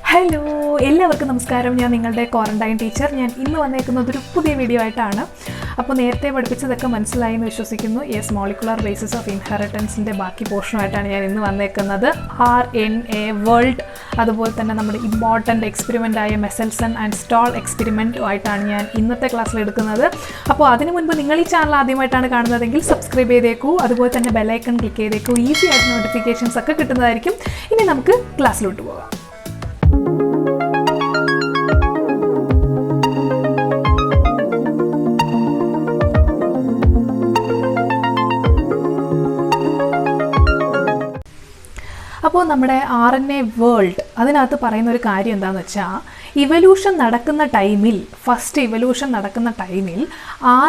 Hello എല്ലാവർക്കും നമസ്കാരം. ഞാൻ നിങ്ങളുടെ ക്വാറന്റൈൻ ടീച്ചർ. ഞാൻ ഇന്ന് വന്നേക്കുന്നത് ഒരു പുതിയ വീഡിയോ ആയിട്ടാണ്. അപ്പോൾ നേരത്തെ പഠിപ്പിച്ചതൊക്കെ മനസ്സിലായി എന്ന് വിശ്വസിക്കുന്നു. മോളിക്കുലർ ബേസിസ് ഓഫ് ഇൻഹെറിറ്റൻസിൻ്റെ ബാക്കി പോർഷനുമായിട്ടാണ് ഞാൻ ഇന്ന് വന്നേക്കുന്നത്. RNA വേൾഡ്, അതുപോലെ തന്നെ നമ്മുടെ ഇമ്പോർട്ടൻ്റ് എക്സ്പെരിമെൻ്റ് ആയ മെസൽസൺ ആൻഡ് സ്റ്റോൾ എക്സ്പെരിമെൻറ്റുമായിട്ടാണ് ഞാൻ ഇന്നത്തെ ക്ലാസ്സിൽ എടുക്കുന്നത്. അപ്പോൾ അതിനു മുൻപ് നിങ്ങൾ ഈ ചാനൽ ആദ്യമായിട്ടാണ് കാണുന്നതെങ്കിൽ സബ്സ്ക്രൈബ് ചെയ്തേക്കൂ, അതുപോലെ തന്നെ ബെല്ലൈക്കൺ ക്ലിക്ക് ചെയ്തേക്കൂ. ഈസി ആയിട്ട് നോട്ടിഫിക്കേഷൻസ് ഒക്കെ കിട്ടുന്നതായിരിക്കും. ഇനി നമുക്ക് ക്ലാസ്സിലോട്ട് പോകാം. അപ്പോൾ നമ്മുടെ RNA വേൾഡ്, അതിനകത്ത് പറയുന്ന ഒരു കാര്യം എന്താണെന്ന് വെച്ചാൽ, ഫസ്റ്റ് ഇവല്യൂഷൻ നടക്കുന്ന ടൈമിൽ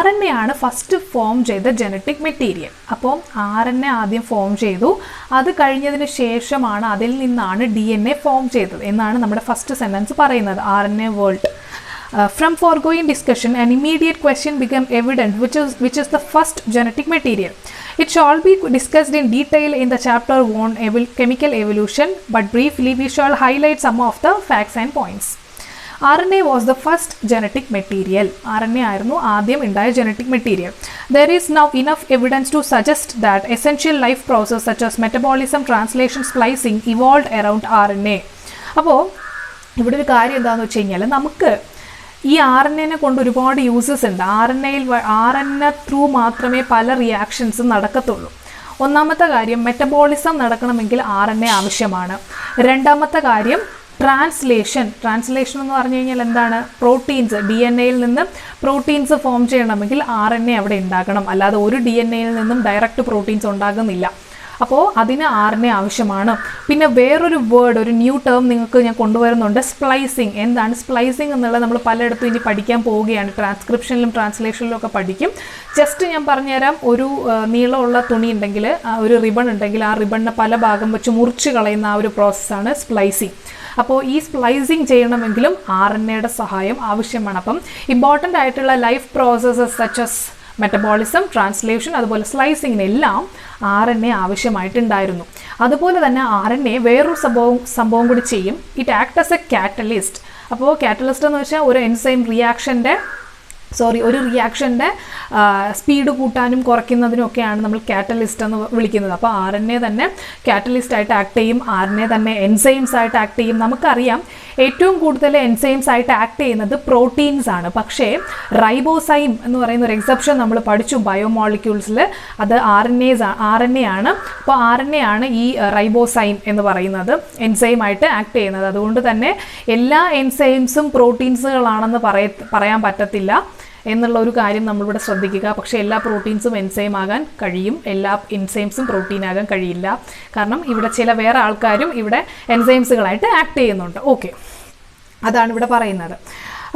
RNA ആണ് ഫസ്റ്റ് ഫോം ചെയ്ത ജനറ്റിക് മെറ്റീരിയൽ. അപ്പോൾ RNA ആദ്യം ഫോം ചെയ്തു, അത് കഴിഞ്ഞതിന് ശേഷമാണ് അതിൽ നിന്നാണ് DNA ഫോം ചെയ്തത് എന്നാണ് നമ്മുടെ ഫസ്റ്റ് സെൻറ്റൻസ് പറയുന്നത്. RNA world. From foregoing discussion, an immediate question became evident, which is the first genetic material. It shall be discussed in detail in the chapter on chemical evolution, but briefly we shall highlight some of the facts and points. RNA was the first genetic material. RNA ആയിരുന്നു ആദ്യം ഉണ്ടായ genetic material. There is now enough evidence to suggest that essential life processes such as metabolism, translation, splicing evolved around RNA. അപ്പോൾ ഇവിടെ ഒരു കാര്യം എന്താണെന്ന് വെച്ച് കഴിഞ്ഞാൽ, നമുക്ക് ഈ RNA കൊണ്ട് ഒരുപാട് യൂസസ് ഉണ്ട്. RNA ത്രൂ മാത്രമേ പല റിയാക്ഷൻസും നടക്കത്തുള്ളൂ. ഒന്നാമത്തെ കാര്യം, മെറ്റബോളിസം നടക്കണമെങ്കിൽ RNA ആവശ്യമാണ്. രണ്ടാമത്തെ കാര്യം, ട്രാൻസ്ലേഷൻ എന്ന് പറഞ്ഞു കഴിഞ്ഞാൽ എന്താണ്? പ്രോട്ടീൻസ്, DNAയിൽ നിന്ന് പ്രോട്ടീൻസ് ഫോം ചെയ്യണമെങ്കിൽ RNA അവിടെ ഉണ്ടാകണം. അല്ലാതെ ഒരു DNAയിൽ നിന്നും ഡയറക്റ്റ് പ്രോട്ടീൻസ് ഉണ്ടാകുന്നില്ല. അപ്പോൾ അതിന് RNA ആവശ്യമാണ്. പിന്നെ വേറൊരു വേർഡ്, ഒരു ന്യൂ ടേം നിങ്ങൾക്ക് ഞാൻ കൊണ്ടുവരുന്നുണ്ട്, സ്പ്ലൈസിങ്. എന്താണ് സ്പ്ലൈസിങ് എന്നുള്ളത് നമ്മൾ പലയിടത്തും ഇനി പഠിക്കാൻ പോവുകയാണ്. ട്രാൻസ്ക്രിപ്ഷനിലും ട്രാൻസ്ലേഷനിലും ഒക്കെ പഠിക്കും. ജസ്റ്റ് ഞാൻ പറഞ്ഞുതരാം. ഒരു നീളമുള്ള തുണി ഉണ്ടെങ്കിൽ, ഒരു റിബൺ ഉണ്ടെങ്കിൽ, ആ റിബണിനെ പല ഭാഗം വെച്ച് മുറിച്ച് കളയുന്ന ആ ഒരു പ്രോസസ്സാണ് സ്പ്ലൈസിങ്. അപ്പോൾ ഈ സ്പ്ലൈസിങ് ചെയ്യണമെങ്കിലും RNAയുടെ സഹായം ആവശ്യമാണ്. അപ്പം ഇമ്പോർട്ടൻ്റ് ആയിട്ടുള്ള life processes such as metabolism, translation, അതുപോലെ സ്ലൈസിങ്ങിനെല്ലാം RNA ആവശ്യമായിട്ടുണ്ടായിരുന്നു. അതുപോലെ തന്നെ RNA വേറൊരു സംഭവം കൂടി ചെയ്യും. It act as A catalyst. അപ്പോൾ കാറ്റലിസ്റ്റ് എന്ന് വെച്ചാൽ ഒരു എൻസൈം ഒരു റിയാക്ഷൻ്റെ സ്പീഡ് കൂട്ടാനും കുറയ്ക്കുന്നതിനും ഒക്കെയാണ് നമ്മൾ കാറ്റലിസ്റ്റ് എന്ന് വിളിക്കുന്നത്. അപ്പോൾ RNA തന്നെ കാറ്റലിസ്റ്റ് ആയിട്ട് ആക്ട് ചെയ്യും. RNA തന്നെ എൻസൈംസ് ആയിട്ട് ആക്ട് ചെയ്യും. നമുക്കറിയാം ഏറ്റവും കൂടുതൽ എൻസൈംസ് ആയിട്ട് ആക്ട് ചെയ്യുന്നത് പ്രോട്ടീൻസ് ആണ്. പക്ഷേ റൈബോസൈം എന്ന് പറയുന്ന ഒരു എക്സെപ്ഷൻ നമ്മൾ പഠിച്ചു ബയോമോളിക്യൂൾസിൽ. അത് RNA ആണ്. അപ്പോൾ RNA ആണ് ഈ റൈബോസൈം എന്ന് പറയുന്നത് എൻസൈമായിട്ട് ആക്ട് ചെയ്യുന്നത്. അതുകൊണ്ട് തന്നെ എല്ലാ എൻസൈംസും പ്രോട്ടീൻസുകളാണെന്ന് പറയാൻ പറ്റത്തില്ല എന്നുള്ള ഒരു കാര്യം നമ്മളിവിടെ ശ്രദ്ധിക്കുക. പക്ഷേ എല്ലാ പ്രോട്ടീൻസും എൻസൈം ആകാൻ കഴിയും, എല്ലാ എൻസൈംസും പ്രോട്ടീൻ ആകാൻ കഴിയില്ല. കാരണം ഇവിടെ ചില വേറെ ആൾക്കാരും ഇവിടെ എൻസൈംസുകളായിട്ട് ആക്ട് ചെയ്യുന്നുണ്ട്. ഓക്കെ, അതാണ് ഇവിടെ പറയുന്നത്.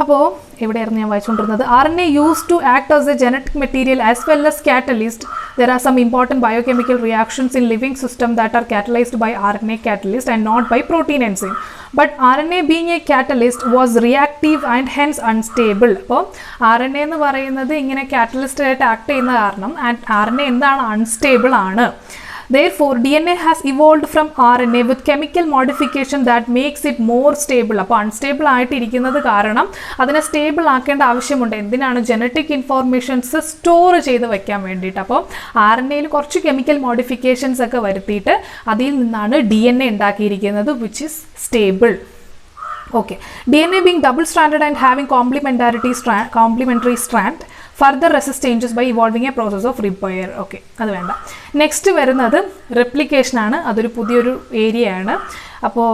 അപ്പോൾ എവിടെയായിരുന്നു ഞാൻ വായിച്ചുകൊണ്ടിരുന്നത്? RNA used to act as a genetic material as well as catalyst. There are some important biochemical reactions in living system that are catalyzed by RNA catalyst and not by protein enzyme. But RNA being a catalyst was reactive and hence unstable. അപ്പോൾ RNA എന്ന് പറയുന്നത് ഇങ്ങനെ catalyst ആയിട്ട് act ചെയ്യുന്ന കാരണം RNA എന്താണ്? Unstable ആണ്. Therefore, DNA has evolved from RNA with chemical modification that makes it more stable. അപ്പോൾ അൺസ്റ്റേബിൾ ആയിട്ടിരിക്കുന്നത് കാരണം അതിനെ സ്റ്റേബിൾ ആക്കേണ്ട ആവശ്യമുണ്ട്. എന്തിനാണ്? ജനറ്റിക് ഇൻഫോർമേഷൻസ് സ്റ്റോർ ചെയ്ത് വെക്കാൻ വേണ്ടിയിട്ട്. അപ്പോൾ RNAയിൽ കുറച്ച് കെമിക്കൽ മോഡിഫിക്കേഷൻസ് ഒക്കെ വരുത്തിയിട്ട് അതിൽ നിന്നാണ് DNA ഉണ്ടാക്കിയിരിക്കുന്നത്, which is stable. Okay, DNA being double stranded and having complementary strand further resist changes by evolving a process of repair. Okay, അത് വേണ്ട. നെക്സ്റ്റ് വരുന്നത് റെപ്ലിക്കേഷൻ ആണ്. അതൊരു പുതിയൊരു ഏരിയ ആണ്. അപ്പോൾ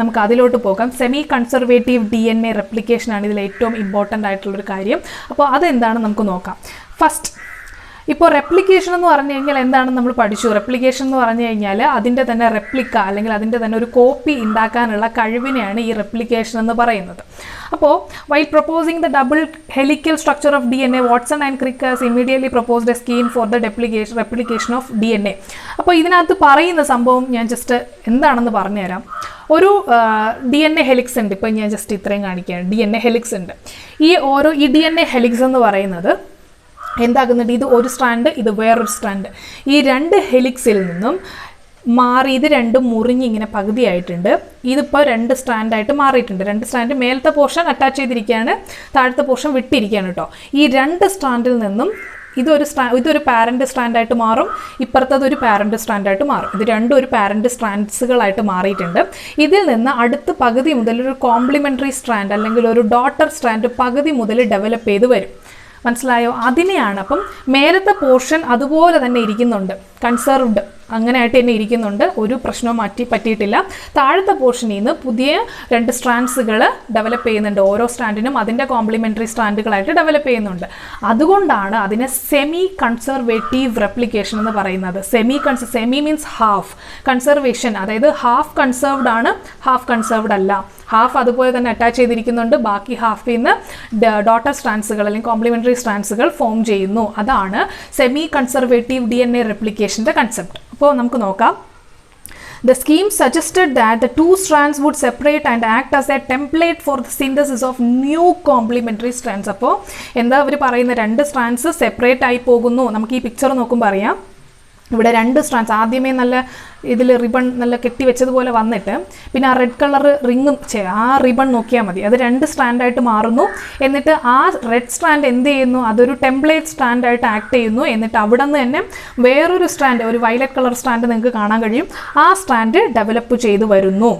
നമുക്ക് അതിലോട്ട് പോകാം. സെമി കൺസർവേറ്റീവ് DNA റെപ്ലിക്കേഷൻ ആണ് ഇതിൽ ഏറ്റവും ഇമ്പോർട്ടൻ്റ് ആയിട്ടുള്ളൊരു കാര്യം. അപ്പോൾ അതെന്താണെന്ന് നമുക്ക് നോക്കാം. ഫസ്റ്റ്, ഇപ്പോൾ റെപ്ലിക്കേഷൻ എന്ന് പറഞ്ഞു കഴിഞ്ഞാൽ എന്താണെന്ന് നമ്മൾ പഠിച്ചു. റെപ്ലിക്കേഷൻ എന്ന് പറഞ്ഞു കഴിഞ്ഞാൽ അതിൻ്റെ തന്നെ റെപ്ലിക്ക അല്ലെങ്കിൽ അതിൻ്റെ തന്നെ ഒരു കോപ്പി ഉണ്ടാക്കാനുള്ള കഴിവിനെയാണ് ഈ റെപ്ലിക്കേഷൻ എന്ന് പറയുന്നത്. അപ്പോൾ while proposing the double helical structure of DNA, Watson and Crick has immediately proposed a scheme for the replication of DNA. അപ്പോൾ ഇതിനകത്ത് പറയുന്ന സംഭവം ഞാൻ ജസ്റ്റ് എന്താണെന്ന് പറഞ്ഞുതരാം. ഒരു DNA ഹെലിക്സ് ഉണ്ട്. ഇപ്പോൾ ഞാൻ ജസ്റ്റ് ഇത്രയും കാണിക്കുകയാണ്. DNA ഹെലിക്സ് ഉണ്ട്. ഈ DNA ഹെലിക്സ് എന്ന് പറയുന്നത് എന്താകുന്നുണ്ട്? ഇത് ഒരു സ്ട്രാൻഡ്, ഇത് വേറൊരു സ്ട്രാൻഡ്. ഈ രണ്ട് ഹെലിക്സിൽ നിന്നും മാറി ഇത് രണ്ടും മുറിഞ്ഞ് ഇങ്ങനെ പകുതിയായിട്ടുണ്ട്. ഇതിപ്പോൾ 2 സ്ട്രാൻഡായിട്ട് മാറിയിട്ടുണ്ട്. 2 സ്ട്രാൻഡ് മേലത്തെ പോർഷൻ അറ്റാച്ച് ചെയ്തിരിക്കുകയാണ്, താഴത്തെ പോർഷൻ വിട്ടിരിക്കുകയാണ് കേട്ടോ. ഈ 2 സ്ട്രാൻഡിൽ നിന്നും ഇതൊരു പാരന്റ് സ്ട്രാൻഡായിട്ട് മാറും, ഇപ്പുറത്തത് ഒരു പാരന്റ് സ്ട്രാൻഡായിട്ട് മാറും. ഇത് രണ്ടും ഒരു പാരന്റ് സ്ട്രാൻഡ്സുകളായിട്ട് മാറിയിട്ടുണ്ട്. ഇതിൽ നിന്ന് അടുത്ത പകുതി മുതൽ ഒരു കോംപ്ലിമെൻ്ററി സ്ട്രാൻഡ് അല്ലെങ്കിൽ ഒരു ഡോട്ടർ സ്ട്രാൻഡ് പകുതി മുതൽ ഡെവലപ്പ് ചെയ്ത് വരും. മനസ്സിലായോ? അതിനെയാണ്. അപ്പം മേലത്തെ പോർഷൻ അതുപോലെ തന്നെ ഇരിക്കുന്നുണ്ട്, കൺസർവ്ഡ് അങ്ങനെയായിട്ട് തന്നെ ഇരിക്കുന്നുണ്ട്, ഒരു പ്രശ്നവും പറ്റിയിട്ടില്ല. താഴത്തെ പോർഷനിൽ നിന്ന് പുതിയ 2 സ്ട്രാൻഡ്സുകൾ ഡെവലപ്പ് ചെയ്യുന്നുണ്ട്. ഓരോ സ്ട്രാൻഡിനും അതിൻ്റെ കോംപ്ലിമെൻ്ററി സ്ട്രാൻഡുകളായിട്ട് ഡെവലപ്പ് ചെയ്യുന്നുണ്ട്. അതുകൊണ്ടാണ് അതിനെ സെമി കൺസർവേറ്റീവ് റെപ്ലിക്കേഷൻ എന്ന് പറയുന്നത്. സെമി മീൻസ് ഹാഫ് കൺസർവേഷൻ, അതായത് ഹാഫ് കൺസർവ്ഡ് ആണ്, ഹാഫ് കൺസർവ്ഡ് അല്ല. ഹാഫ് അതുപോലെ തന്നെ അറ്റാച്ച് ചെയ്തിരിക്കുന്നുണ്ട്, ബാക്കി ഹാഫിൽ നിന്ന് ഡോട്ടർ സ്ട്രാൻഡ്സുകൾ അല്ലെങ്കിൽ കോംപ്ലിമെൻ്ററി സ്ട്രാൻഡ്സുകൾ ഫോം ചെയ്യുന്നു. അതാണ് സെമി കൺസർവേറ്റീവ് DNA റെപ്ലിക്കേഷൻ്റെ കൺസെപ്റ്റ്. അപ്പോൾ നമുക്ക് നോക്കാം. The scheme suggested that the 2 strands would separate and act as a template for the synthesis of new complementary strands. അപ്പോൾ എന്താ അവർ പറയുന്ന 2 സ്ട്രാൻഡ്സ് സെപ്പറേറ്റ് ആയി പോകുന്നു. നമുക്ക് ഈ പിക്ചർ നോക്കുമ്പോൾ അറിയാം. ഇവിടെ 2 സ്ട്രാൻഡ്സ് ആദ്യമേ നല്ല ഇതിൽ റിബൺ നല്ല കെട്ടി വെച്ചതുപോലെ വന്നിട്ട് പിന്നെ ആ റെഡ് കളർ റിങ്ങും ആ റിബൺ നോക്കിയാൽ മതി, അത് 2 സ്ട്രാൻഡായിട്ട് മാറുന്നു. എന്നിട്ട് ആ റെഡ് സ്ട്രാൻഡ് എന്ത് ചെയ്യുന്നു, അതൊരു ടെംപ്ലേറ്റ് സ്ട്രാൻഡായിട്ട് ആക്ട് ചെയ്യുന്നു. എന്നിട്ട് അവിടെ നിന്ന് തന്നെ വേറൊരു സ്ട്രാൻഡ്, ഒരു വയലറ്റ് കളർ സ്ട്രാൻഡ് നിങ്ങൾക്ക് കാണാൻ കഴിയും, ആ സ്ട്രാൻഡ് ഡെവലപ്പ് ചെയ്തു വരുന്നു.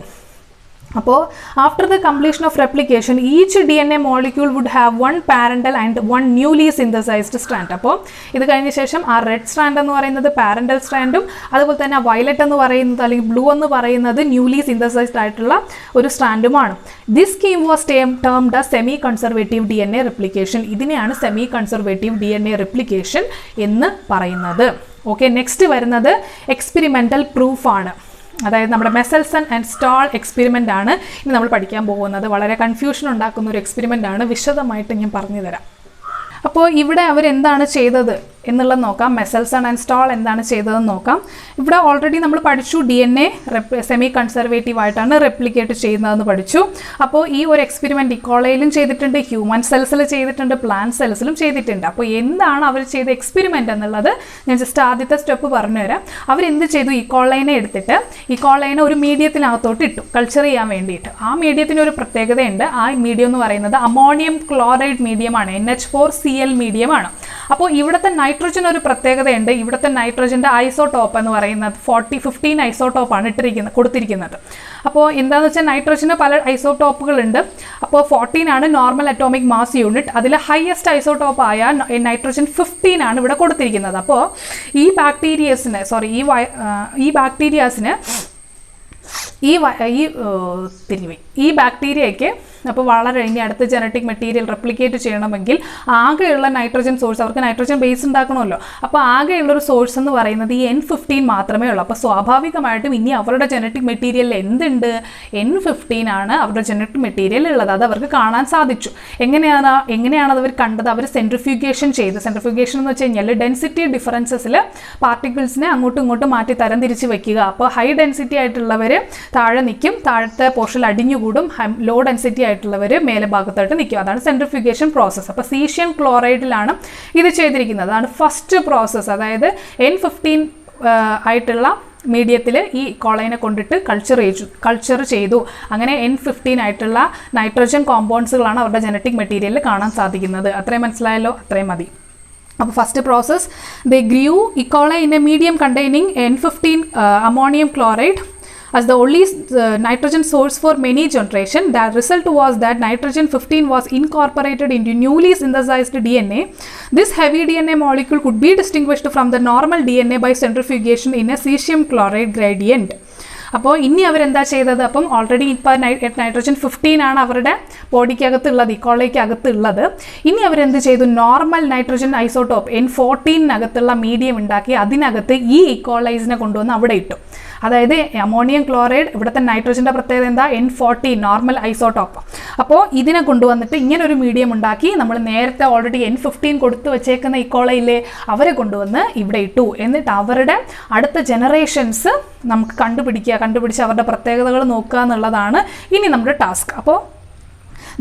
അപ്പോൾ after the completion of replication each DNA molecule would have 1 parental and 1 newly synthesized strand. അപ്പോൾ ഇത് കഴിഞ്ഞ ശേഷം ആ റെഡ് സ്ട്രാൻഡ് എന്ന് പറയുന്നത് പാരന്റൽ സ്ട്രാൻഡും അതുപോലെ തന്നെ വയലറ്റ് എന്ന് പറയുന്നത് അല്ലെങ്കിൽ ബ്ലൂ എന്ന് പറയുന്നത് ന്യൂലി സിന്തസൈസ്ഡ് ആയിട്ടുള്ള ഒരു സ്ട്രാൻഡുമാണ്. This scheme was termed as semi conservative DNA replication. ഇതിനെയാണ് സെമി കൺസർവേറ്റീവ് DNA റെപ്ലിക്കേഷൻ എന്ന് പറയുന്നത്. ഓക്കെ, നെക്സ്റ്റ് വരുന്നത് എക്സ്പെരിമെൻ്റൽ പ്രൂഫാണ്. അതായത് നമ്മുടെ മെസൽസൺ ആൻഡ് സ്റ്റാൾ എക്സ്പെരിമെൻ്റ് ആണ് ഇനി നമ്മൾ പഠിക്കാൻ പോകുന്നത്. വളരെ കൺഫ്യൂഷൻ ഉണ്ടാക്കുന്ന ഒരു എക്സ്പെരിമെൻ്റ് ആണ്, വിശദമായിട്ട് ഞാൻ പറഞ്ഞു തരാം. അപ്പോൾ ഇവിടെ അവരെന്താണ് ചെയ്തത് എന്നുള്ളത് നോക്കാം. മെസൽസൺ ആൻഡ് സ്റ്റാൾ എന്താണ് ചെയ്തതെന്ന് നോക്കാം. ഇവിടെ ഓൾറെഡി നമ്മൾ പഠിച്ചു DNA സെമി കൺസർവേറ്റീവ് ആയിട്ടാണ് റെപ്ലിക്കേറ്റ് ചെയ്യുന്നതെന്ന് പഠിച്ചു. അപ്പോൾ ഈ ഒരു എക്സ്പെരിമെൻറ്റ് ഇക്കോളയിലും ചെയ്തിട്ടുണ്ട്, ഹ്യൂമൻ സെൽസിൽ ചെയ്തിട്ടുണ്ട്, പ്ലാന്റ് സെൽസിലും ചെയ്തിട്ടുണ്ട്. അപ്പോൾ എന്താണ് അവർ ചെയ്ത എക്സ്പെരിമെൻ്റ് എന്നുള്ളത് ഞാൻ ജസ്റ്റ് ആദ്യത്തെ സ്റ്റെപ്പ് പറഞ്ഞുതരാം. അവരെന്ത് ചെയ്തു, ഇക്കോളൈനെ എടുത്തിട്ട് ഇക്കോളൈനെ ഒരു മീഡിയത്തിനകത്തോട്ട് ഇട്ടു കൾച്ചർ ചെയ്യാൻ വേണ്ടിയിട്ട്. ആ മീഡിയത്തിന് ഒരു പ്രത്യേകതയുണ്ട്. ആ മീഡിയം എന്ന് പറയുന്നത് അമോണിയം ക്ലോറൈഡ് മീഡിയമാണ്, NH4Cl മീഡിയമാണ്. അപ്പോൾ ഇവിടുത്തെ നൈട്രജൻ ഒരു പ്രത്യേകതയുണ്ട്. ഇവിടുത്തെ നൈട്രജൻ്റെ ഐസോടോപ്പ് എന്ന് പറയുന്നത് 15 ഐസോടോപ്പാണ് കൊടുത്തിരിക്കുന്നത്. അപ്പോൾ എന്താണെന്ന് വെച്ചാൽ നൈട്രജന് പല ഐസോടോപ്പുകളുണ്ട്. അപ്പോൾ 14 ആണ് നോർമൽ അറ്റോമിക് മാസ് യൂണിറ്റ്. അതിൽ ഹയസ്റ്റ് ഐസോടോപ്പായ നൈട്രജൻ 15 ആണ് ഇവിടെ കൊടുത്തിരിക്കുന്നത്. അപ്പോൾ ഈ ബാക്ടീരിയയ്ക്ക് അപ്പോൾ വളരെ ഇനി അടുത്ത ജനറ്റിക് മെറ്റീരിയൽ റെപ്ലിക്കേറ്റ് ചെയ്യണമെങ്കിൽ ആകെയുള്ള നൈട്രജൻ സോഴ്സ്, അവർക്ക് നൈട്രജൻ ബേസ് ഉണ്ടാക്കണമല്ലോ, അപ്പോൾ ആകെയുള്ളൊരു സോഴ്സ് എന്ന് പറയുന്നത് ഈ N15 മാത്രമേ ഉള്ളൂ. അപ്പോൾ സ്വാഭാവികമായിട്ടും ഇനി അവരുടെ ജനറ്റിക് മെറ്റീരിയലിൽ എന്തുണ്ട്, N15 ആണ് അവരുടെ ജനറ്റിക് മെറ്റീരിയൽ ഉള്ളത്. അത് അവർക്ക് കാണാൻ സാധിച്ചു. എങ്ങനെയാണ് അവർ കണ്ടത്? അവർ സെൻട്രിഫ്യൂഗേഷൻ ചെയ്ത്, സെൻട്രിഫ്യൂഗേഷൻ എന്ന് വെച്ച് കഴിഞ്ഞാൽ ഡെൻസിറ്റി ഡിഫറൻസസിൽ പാർട്ടിക്കിൾസിനെ അങ്ങോട്ടും ഇങ്ങോട്ടും മാറ്റി തരംതിരിച്ച് വെക്കുക. അപ്പോൾ ഹൈ ഡെൻസിറ്റി ആയിട്ടുള്ളവർ താഴെ നിൽക്കും, താഴത്തെ പോർഷനിൽ അടിഞ്ഞുകൂടും, ലോ ഡെൻസിറ്റി ആയിട്ടുള്ളവർ മേലെ ഭാഗത്തായിട്ട് നിൽക്കും. അതാണ് സെൻട്രിഫ്യൂഗേഷൻ പ്രോസസ്സ്. അപ്പോൾ സീഷ്യം ക്ലോറൈഡിലാണ് ഇത് ചെയ്തിരിക്കുന്നത്. അതാണ് ഫസ്റ്റ് പ്രോസസ്സ്. അതായത് N15 ആയിട്ടുള്ള മീഡിയത്തിൽ ഈ കോളൈനെ കൊണ്ടിട്ട് കൾച്ചർ ചെയ്തു. അങ്ങനെ N15 ആയിട്ടുള്ള നൈട്രജൻ കോമ്പൗണ്ട്സുകളാണ് അവരുടെ ജനറ്റിക് മെറ്റീരിയലിൽ കാണാൻ സാധിക്കുന്നത്. അത്രയും മനസ്സിലായല്ലോ? അത്രയും മതി. അപ്പോൾ first process, they grow E coli in a medium containing N15 ammonium chloride as the only nitrogen source for many generation. The result was that nitrogen 15 was incorporated into newly synthesized DNA. This heavy DNA molecule could be distinguished from the normal DNA by centrifugation in a cesium chloride gradient. അപ്പോൾ ഇനി അവരെന്താ ചെയ്തത്? അപ്പം already ഇപ്പോൾ nitrogen 15 ആണ് അവരുടെ ബോഡിക്കകത്തുള്ളത്, ഇക്കോളയ്ക്ക് അകത്തുള്ളത്. ഇനി അവരെന്ത് ചെയ്തു? Normal nitrogen isotope N14 medium ഉണ്ടാക്കി അതിനകത്ത് ഈ ഇക്കോളൈസിനെ കൊണ്ടുവന്ന് അവിടെ ഇട്ടു. അതായത് അമോണിയം ക്ലോറൈഡ്, ഇവിടുത്തെ നൈട്രജൻ്റെ പ്രത്യേകത എന്താ? N14 normal isotope. അപ്പോൾ ഇതിനെ കൊണ്ടുവന്നിട്ട് ഇങ്ങനൊരു മീഡിയം ഉണ്ടാക്കി നമ്മൾ നേരത്തെ ഓൾറെഡി N15 കൊടുത്തു വെച്ചേക്കുന്ന ഇക്കോളയിലെ അവരെ കൊണ്ടുവന്ന് ഇവിടെ ഇട്ടു. എന്നിട്ട് അവരുടെ അടുത്ത ജനറേഷൻസ് നമുക്ക് കണ്ടുപിടിച്ച് അവരുടെ പ്രത്യേകതകൾ നോക്കുക എന്നുള്ളതാണ് ഇനി നമ്മുടെ ടാസ്ക്. അപ്പോൾ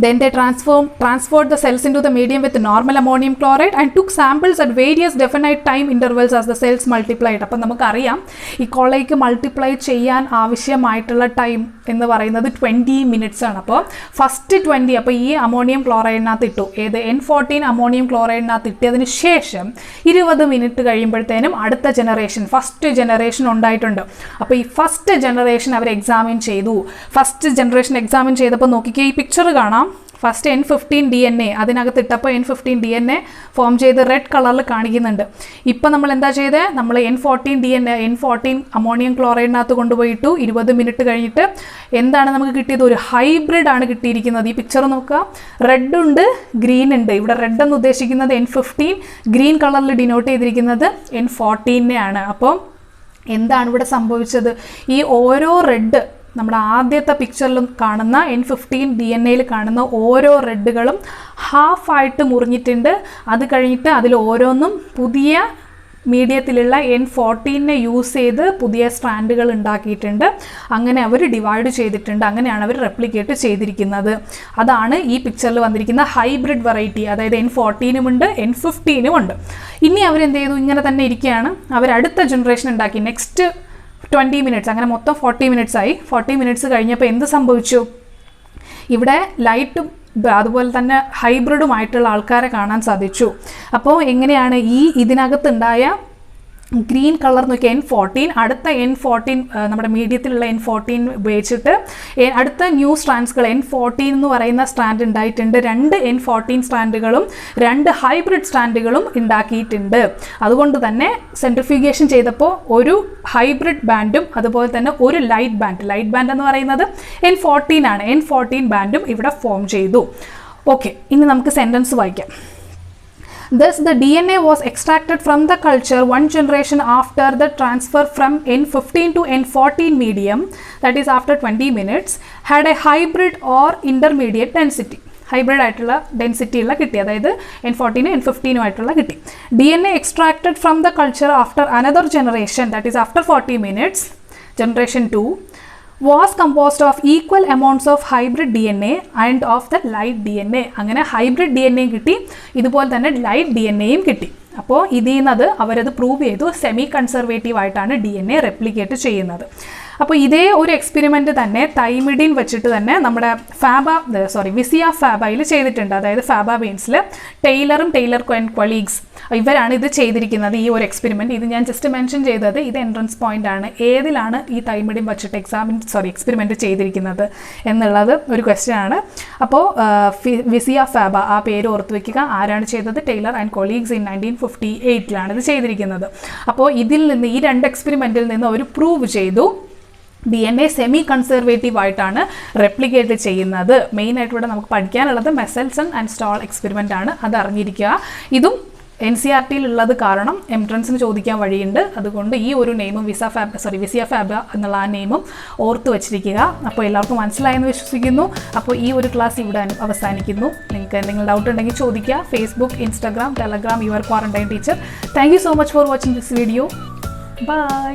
Then they transferred the cells into the medium with normal ammonium chloride and took samples at various definite time intervals as the cells multiplied. അപ്പോൾ നമുക്കറിയാം ഈ കോളേക്ക് മൾട്ടിപ്ലൈ ചെയ്യാൻ ആവശ്യമായിട്ടുള്ള ടൈം എന്ന് പറയുന്നത് 20 മിനിറ്റ്സ് ആണ്. അപ്പോൾ ഫസ്റ്റ് 20 അപ്പോൾ ഈ അമോണിയം ക്ലോറൈഡിനകത്ത് ഇട്ടു, ഏത് N14 അമോണിയം ക്ലോറൈഡിനകത്ത് ഇട്ടതിന് ശേഷം 20 മിനിറ്റ് കഴിയുമ്പോഴത്തേനും അടുത്ത ജനറേഷൻ ഫസ്റ്റ് ജനറേഷൻ ഉണ്ടായിട്ടുണ്ട്. അപ്പോൾ ഈ ഫസ്റ്റ് ജനറേഷൻ അവർ എക്സാമിൻ ചെയ്തു. ഫസ്റ്റ് ജനറേഷൻ എക്സാമിൻ ചെയ്തപ്പോൾ നോക്കിക്കേ, ഈ പിക്ചർ കാണാം. ഫസ്റ്റ് N15 DNA അതിനകത്ത് ഇട്ടപ്പോൾ N15 DNA ഫോം ചെയ്ത് റെഡ് കളറിൽ കാണിക്കുന്നുണ്ട്. ഇപ്പം നമ്മൾ എന്താ ചെയ്തത്, നമ്മൾ N14 അമോണിയം ക്ലോറൈഡിനകത്ത് കൊണ്ടുപോയിട്ടു. 20 മിനിറ്റ് കഴിഞ്ഞിട്ട് എന്താണ് നമുക്ക് കിട്ടിയത്, ഒരു ഹൈബ്രിഡ് ആണ് കിട്ടിയിരിക്കുന്നത്. ഈ പിക്ചർ നോക്കുക, റെഡ് ഉണ്ട്, ഗ്രീൻ ഉണ്ട്. ഇവിടെ റെഡ് എന്ന് ഉദ്ദേശിക്കുന്നത് N15, ഗ്രീൻ കളറിൽ ഡിനോട്ട് ചെയ്തിരിക്കുന്നത് N14 ആണ്. അപ്പോൾ എന്താണ് ഇവിടെ സംഭവിച്ചത്, ഈ ഓരോ റെഡ് നമ്മുടെ ആദ്യത്തെ പിക്ചറിലും കാണുന്ന N15 DNA കാണുന്ന ഓരോ റെഡുകളും ഹാഫായിട്ട് മുറിഞ്ഞിട്ടുണ്ട്. അത് കഴിഞ്ഞിട്ട് അതിൽ ഓരോന്നും പുതിയ മീഡിയത്തിലുള്ള N14 യൂസ് ചെയ്ത് പുതിയ സ്ട്രാൻഡുകൾ ഉണ്ടാക്കിയിട്ടുണ്ട്. അങ്ങനെ അവർ ഡിവൈഡ് ചെയ്തിട്ടുണ്ട്. അങ്ങനെയാണ് അവർ റെപ്ലിക്കേറ്റ് ചെയ്തിരിക്കുന്നത്. അതാണ് ഈ പിക്ചറിൽ വന്നിരിക്കുന്ന ഹൈബ്രിഡ് വെറൈറ്റി. അതായത് N14 ഉണ്ട്, N15 ഉണ്ട്. ഇനി അവരെന്ത് ചെയ്തു, ഇങ്ങനെ തന്നെ ഇരിക്കുകയാണ്. അവർ അടുത്ത ജനറേഷൻ ഉണ്ടാക്കി. നെക്സ്റ്റ് 20 മിനിറ്റ്സ്, അങ്ങനെ മൊത്തം 40 മിനിറ്റ്സ് ആയി. 40 മിനിറ്റ്സ് കഴിഞ്ഞപ്പോൾ എന്ത് സംഭവിച്ചു, ഇവിടെ ലൈറ്റും അതുപോലെ തന്നെ ഹൈബ്രിഡുമായിട്ടുള്ള ആൾക്കാരെ കാണാൻ സാധിച്ചു. അപ്പോൾ എങ്ങനെയാണ് ഈ ഇതിനകത്തുണ്ടായ ഗ്രീൻ കളർ നോക്കിയ N14, അടുത്ത N14 നമ്മുടെ മീഡിയത്തിലുള്ള N14 ഉപയോഗിച്ചിട്ട് അടുത്ത ന്യൂ സ്ട്രാൻഡ്സുകൾ N14 എന്ന് പറയുന്ന സ്ട്രാൻഡ് ഉണ്ടായിട്ടുണ്ട്. 2 N14 സ്ട്രാൻഡുകളും 2 ഹൈബ്രിഡ് സ്ട്രാൻഡുകളും ഉണ്ടാക്കിയിട്ടുണ്ട്. അതുകൊണ്ട് തന്നെ സെൻട്രിഫ്യൂഗേഷൻ ചെയ്തപ്പോൾ ഒരു ഹൈബ്രിഡ് ബാൻഡും അതുപോലെ തന്നെ ഒരു ലൈറ്റ് ബാൻഡ് എന്ന് പറയുന്നത് N14 ആണ്. N14 ബാൻഡും ഇവിടെ ഫോം ചെയ്തു. ഓക്കെ, ഇനി നമുക്ക് സെൻറ്റൻസ് വായിക്കാം. Thus, the DNA was extracted from the culture one generation after the transfer from N15 to N14 medium, that is after 20 minutes, had a hybrid or intermediate density. Hybrid ആയിട്ടുള്ള density ഉള്ള കിട്ടി, അതായത് N14 N15 ആയിട്ടുള്ള കിട്ടി. DNA extracted from the culture after another generation, that is after 40 minutes, generation 2, was composed of equal amounts of hybrid DNA and of the light DNA. അങ്ങനെ hybrid DNA കിട്ടി, ഇതുപോലെ തന്നെ light DNAയും കിട്ടി. അപ്പോൾ ഇതിൽ നിന്നത് അവരത് പ്രൂവ് ചെയ്തു, സെമി കൺസർവേറ്റീവ് ആയിട്ടാണ് DNA റെപ്ലിക്കേറ്റ് ചെയ്യുന്നത്. അപ്പോൾ ഇതേ ഒരു എക്സ്പെരിമെൻറ്റ് തന്നെ തൈമിഡിൻ വെച്ചിട്ട് തന്നെ നമ്മുടെ വിസിയ ഫാബയിൽ ചെയ്തിട്ടുണ്ട്. അതായത് ഫാബ ബെയിൻസിൽ ടൈലർ കൊളീഗ്സ് ഇവരാണ് ഇത് ചെയ്തിരിക്കുന്നത്, ഈ ഒരു എക്സ്പെരിമെൻറ്റ്. ഇത് ഞാൻ ജസ്റ്റ് മെൻഷൻ ചെയ്തത്, ഇത് എൻട്രൻസ് പോയിന്റ് ആണ്. ഏതിലാണ് ഈ തൈമിഡിൻ വെച്ചിട്ട് എക്സ്പെരിമെൻറ്റ് ചെയ്തിരിക്കുന്നത് എന്നുള്ളത് ഒരു ക്വസ്റ്റ്യൻ ആണ്. അപ്പോൾ വിസിയ ഫാബ ആ പേര് ഓർത്ത് വയ്ക്കുക. ആരാണ് ചെയ്തത്, ടൈലർ ആൻഡ് കൊളീഗ്സ് ഇൻ 1958 ഇത് ചെയ്തിരിക്കുന്നത്. അപ്പോൾ ഇതിൽ നിന്ന് ഈ 2 എക്സ്പെരിമെൻറ്റിൽ നിന്ന് അവർ പ്രൂവ് ചെയ്തു DNA സെമി കൺസർവേറ്റീവ് ആയിട്ടാണ് റെപ്ലിക്കേറ്റ് ചെയ്യുന്നത്. മെയിനായിട്ട് ഇവിടെ നമുക്ക് പഠിക്കാനുള്ളത് മെസൽസൺ ആൻഡ് സ്റ്റോൾ എക്സ്പെരിമെൻ്റ് ആണ്, അത് അറിഞ്ഞിരിക്കുക. ഇതും NCERT കാരണം എൻട്രൻസിന് ചോദിക്കാൻ വഴിയുണ്ട്. അതുകൊണ്ട് ഈ ഒരു നെയിമും വിസിയ ഫാബ എന്നുള്ള ആ നെയിമും ഓർത്ത് വെച്ചിരിക്കുക. അപ്പോൾ എല്ലാവർക്കും മനസ്സിലായെന്ന് വിശ്വസിക്കുന്നു. അപ്പോൾ ഈ ഒരു ക്ലാസ് ഇവിടെ അവസാനിക്കുന്നു. നിങ്ങൾക്ക് എന്തെങ്കിലും ഡൗട്ട് ഉണ്ടെങ്കിൽ ചോദിക്കുക. Facebook, Instagram, Telegram, your quarantine teacher. Thank you so much for watching this video. By.